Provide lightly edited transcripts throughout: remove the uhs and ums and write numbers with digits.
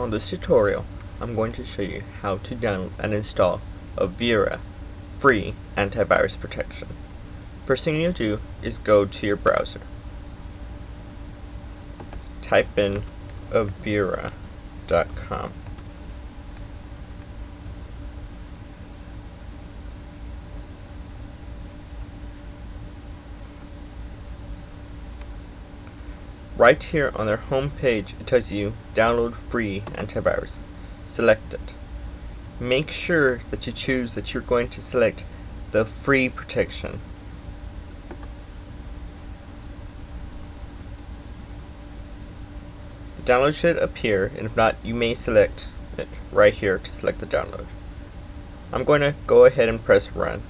On this tutorial, I'm going to show you how to download and install Avira free antivirus protection. First thing you'll do is go to your browser. Type in avira.com. Right here on their home page, it tells you download free antivirus. Select it. Make sure that you choose that you're going to select the free protection. The download should appear, and if not, you may select it right here to select the download. I'm going to go ahead and press run.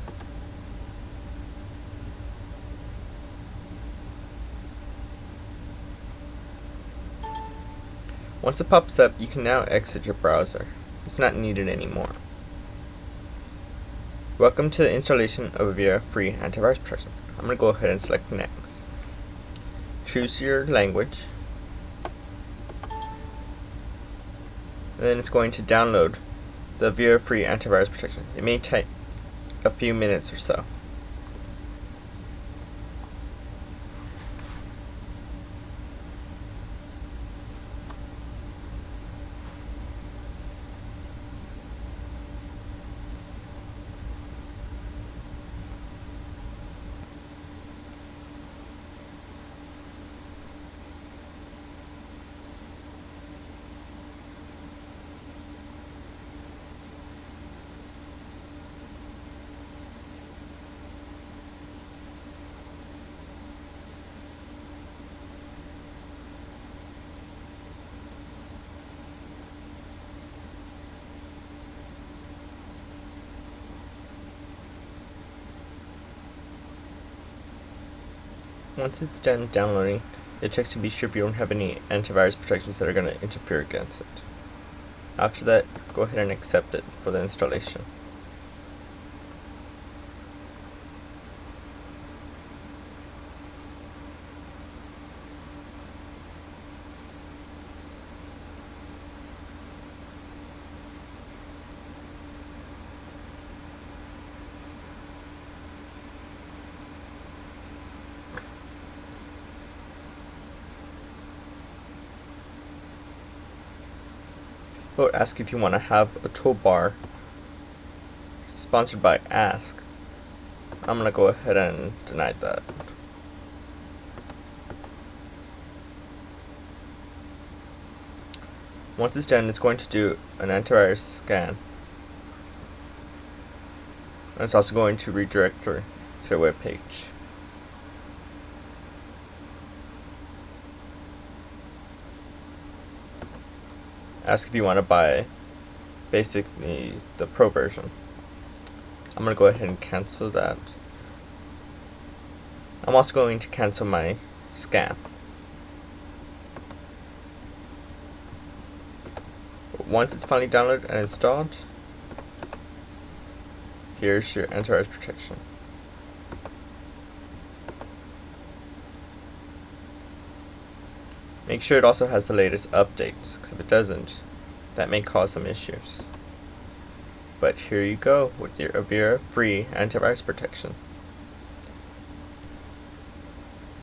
Once it pops up, you can now exit your browser. It's not needed anymore. Welcome to the installation of Avira free antivirus protection. I'm going to go ahead and select next. Choose your language. And then it's going to download the Avira free antivirus protection. It may take a few minutes or so. Once it's done downloading, it checks to be sure if you don't have any antivirus protections that are going to interfere against it. After that, go ahead and accept it for the installation. It will ask if you want to have a toolbar. Sponsored by Ask. I'm going to go ahead and deny that. Once it's done, it's going to do an antivirus scan. And it's also going to redirect her to a web page. Ask if you want to buy basically the pro version. I'm going to go ahead and cancel that. I'm also going to cancel my scan. Once it's finally downloaded and installed, here's your antivirus protection. Make sure it also has the latest updates, because if it doesn't, that may cause some issues. But here you go with your Avira free antivirus protection.